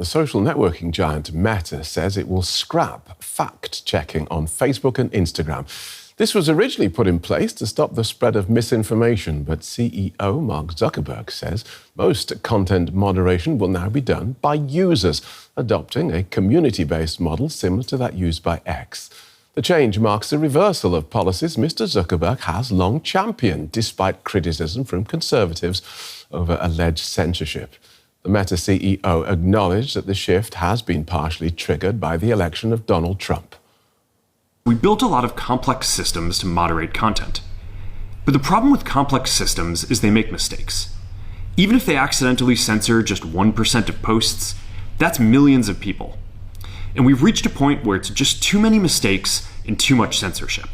the social networking giant Meta says it will scrap fact-checking on Facebook and Instagram. This was originally put in place to stop the spread of misinformation, but CEO Mark Zuckerberg says most content moderation will now be done by users, adopting a community-based model similar to that used by X. The change marks a reversal of policies Mr. Zuckerberg has long championed, despite criticism from conservatives over alleged censorship. The Meta CEO acknowledged that the shift has been partially triggered by the election of Donald Trump. We built a lot of complex systems to moderate content. But the problem with complex systems is they make mistakes. Even if they accidentally censor just 1% of posts, that's millions of people. And we've reached a point where it's just too many mistakes and too much censorship.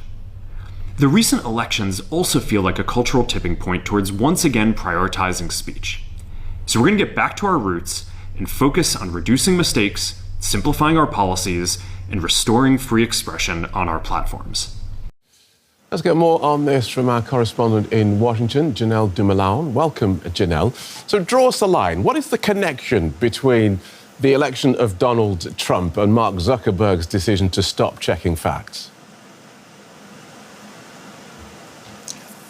The recent elections also feel like a cultural tipping point towards once again prioritizing speech. So we're going to get back to our roots and focus on reducing mistakes, simplifying our policies, and restoring free expression on our platforms. Let's get more on this from our correspondent in Washington, Janelle Dumalaon. Welcome, Janelle. So draw us a line. What is the connection between the election of Donald Trump and Mark Zuckerberg's decision to stop checking facts?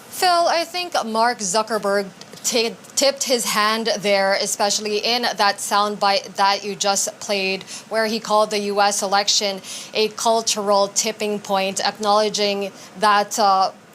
Phil, I think Mark Zuckerberg tipped his hand there, especially in that soundbite that you just played, where he called the U.S. election a cultural tipping point, acknowledging that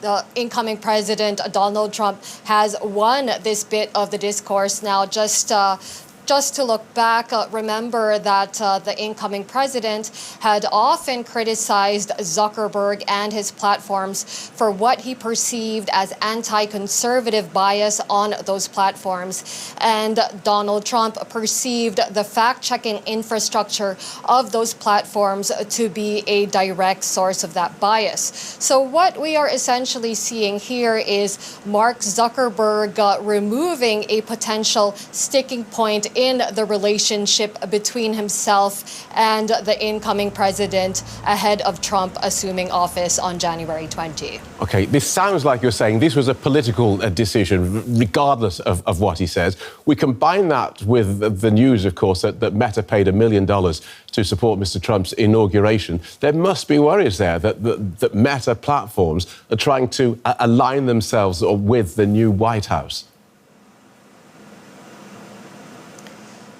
the incoming president, Donald Trump, has won this bit of the discourse. Now, just to look back, remember that the incoming president had often criticized Zuckerberg and his platforms for what he perceived as anti-conservative bias on those platforms. And Donald Trump perceived the fact-checking infrastructure of those platforms to be a direct source of that bias. So what we are essentially seeing here is Mark Zuckerberg removing a potential sticking point in the relationship between himself and the incoming president ahead of Trump assuming office on January 20. OK, this sounds like you're saying this was a political decision, regardless of what he says. We combine that with the news, of course, that Meta paid $1 million to support Mr. Trump's inauguration. There must be worries there that Meta platforms are trying to align themselves with the new White House.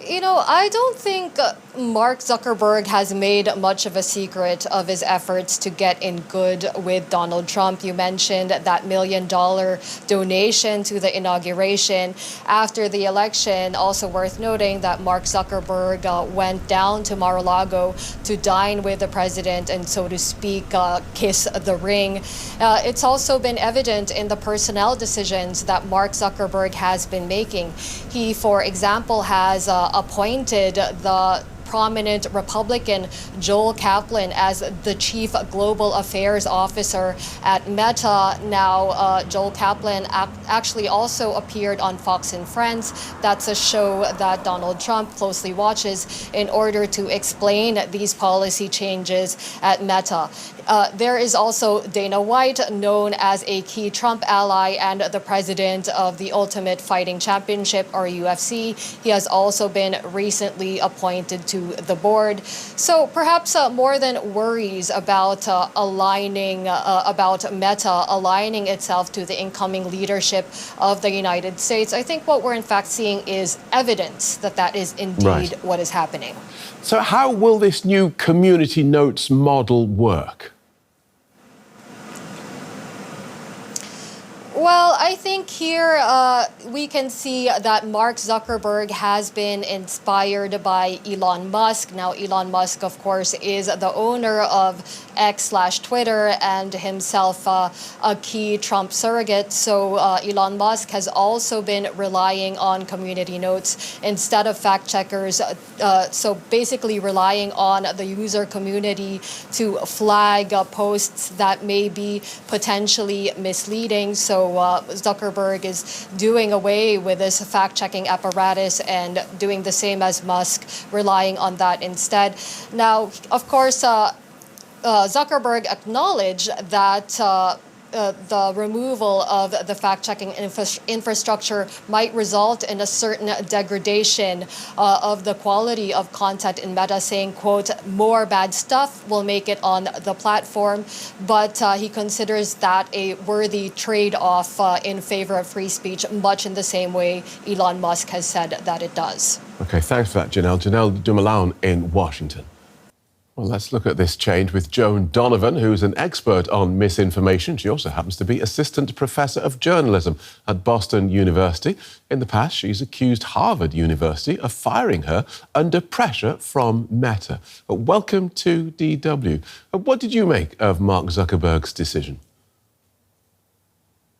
You know, I don't think Mark Zuckerberg has made much of a secret of his efforts to get in good with Donald Trump. You mentioned that $1 million donation to the inauguration after the election. Also worth noting that Mark Zuckerberg went down to Mar-a-Lago to dine with the president and, so to speak, kiss the ring. It's also been evident in the personnel decisions that Mark Zuckerberg has been making. He, for example, has appointed the prominent Republican Joel Kaplan as the Chief Global Affairs Officer at Meta. Now, Joel Kaplan actually also appeared on Fox and Friends. That's a show that Donald Trump closely watches in order to explain these policy changes at Meta. There is also Dana White, known as a key Trump ally and the president of the Ultimate Fighting Championship, or UFC. He has also been recently appointed to the board. So perhaps more than worries about about Meta aligning itself to the incoming leadership of the United States, I think what we're in fact seeing is evidence that that is indeed what is happening. So how will this new community notes model work? Well, I think here we can see that Mark Zuckerberg has been inspired by Elon Musk. Now, Elon Musk, of course, is the owner of X/Twitter and himself a key Trump surrogate. So Elon Musk has also been relying on community notes instead of fact checkers. So basically relying on the user community to flag posts that may be potentially misleading. So Zuckerberg is doing away with this fact-checking apparatus and doing the same as Musk, relying on that instead. Now, of course, Zuckerberg acknowledged that the removal of the fact-checking infrastructure might result in a certain degradation of the quality of content in Meta, saying, quote, more bad stuff will make it on the platform. But he considers that a worthy trade-off in favor of free speech, much in the same way Elon Musk has said that it does. OK, thanks for that, Janelle. Janelle Dumalaon in Washington. Well, let's look at this change with Joan Donovan, who's an expert on misinformation. She also happens to be assistant professor of journalism at Boston University. In the past, she's accused Harvard University of firing her under pressure from Meta. Welcome to DW. What did you make of Mark Zuckerberg's decision?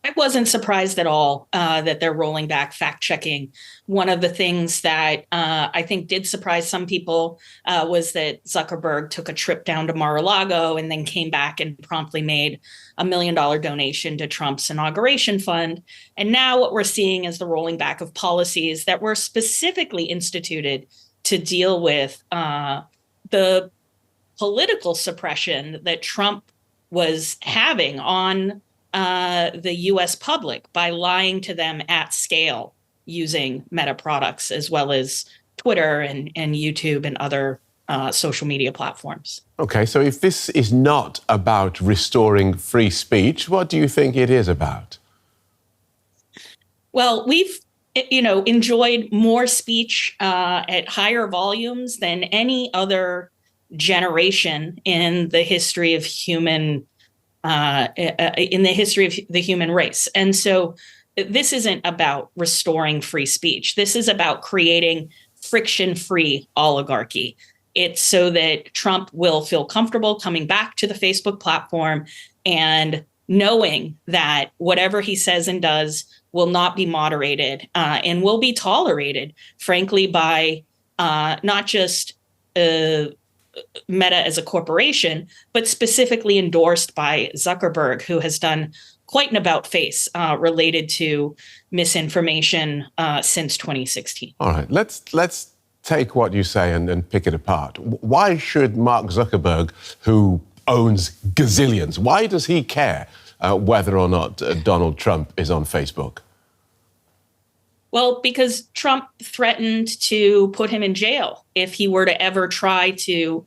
I wasn't surprised at all that they're rolling back fact-checking. One of the things that I think did surprise some people was that Zuckerberg took a trip down to Mar-a-Lago and then came back and promptly made a $1 million donation to Trump's inauguration fund. And now what we're seeing is the rolling back of policies that were specifically instituted to deal with the political suppression that Trump was having on the U.S. public by lying to them at scale using Meta products, as well as Twitter and YouTube and other social media platforms. OK, so if this is not about restoring free speech, what do you think it is about? Well, we've enjoyed more speech at higher volumes than any other generation in the history of human race. And so this isn't about restoring free speech. This is about creating friction-free oligarchy. It's so that Trump will feel comfortable coming back to the Facebook platform and knowing that whatever he says and does will not be moderated and will be tolerated, frankly, by not just Meta as a corporation, but specifically endorsed by Zuckerberg, who has done quite an about-face related to misinformation since 2016. All right, let's take what you say and pick it apart. Why should Mark Zuckerberg, who owns gazillions, why does he care whether or not Donald Trump is on Facebook? Well, because Trump threatened to put him in jail if he were to ever try to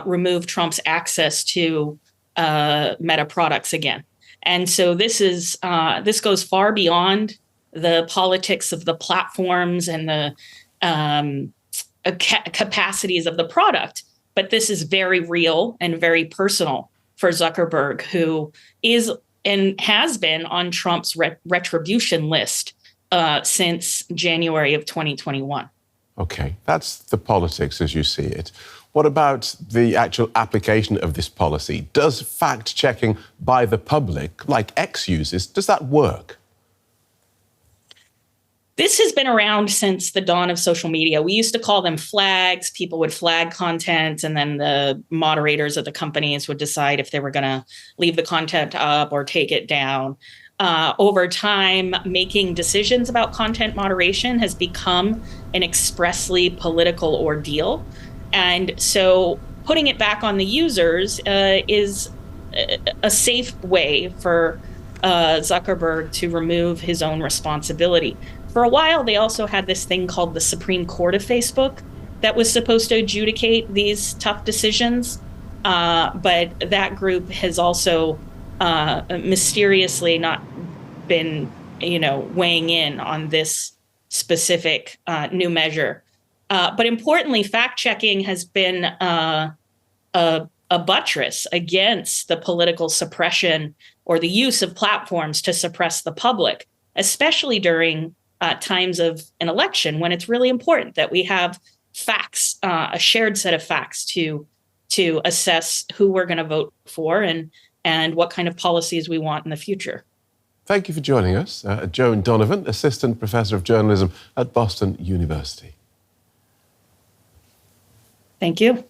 remove Trump's access to Meta products again. And so this goes far beyond the politics of the platforms and the capacities of the product. But this is very real and very personal for Zuckerberg, who is and has been on Trump's retribution list since January of 2021. OK, that's the politics as you see it. What about the actual application of this policy? Does fact-checking by the public, like X uses, does that work? This has been around since the dawn of social media. We used to call them flags. People would flag content, and then the moderators of the companies would decide if they were going to leave the content up or take it down. Over time, making decisions about content moderation has become an expressly political ordeal. And so putting it back on the users is a safe way for Zuckerberg to remove his own responsibility. For a while, they also had this thing called the Supreme Court of Facebook that was supposed to adjudicate these tough decisions. But that group has also mysteriously not been, weighing in on this specific new measure. But importantly, fact-checking has been a buttress against the political suppression or the use of platforms to suppress the public, especially during times of an election when it's really important that we have facts, a shared set of facts to assess who we're going to vote for and what kind of policies we want in the future. Thank you for joining us. Joan Donovan, Assistant Professor of Journalism at Boston University. Thank you.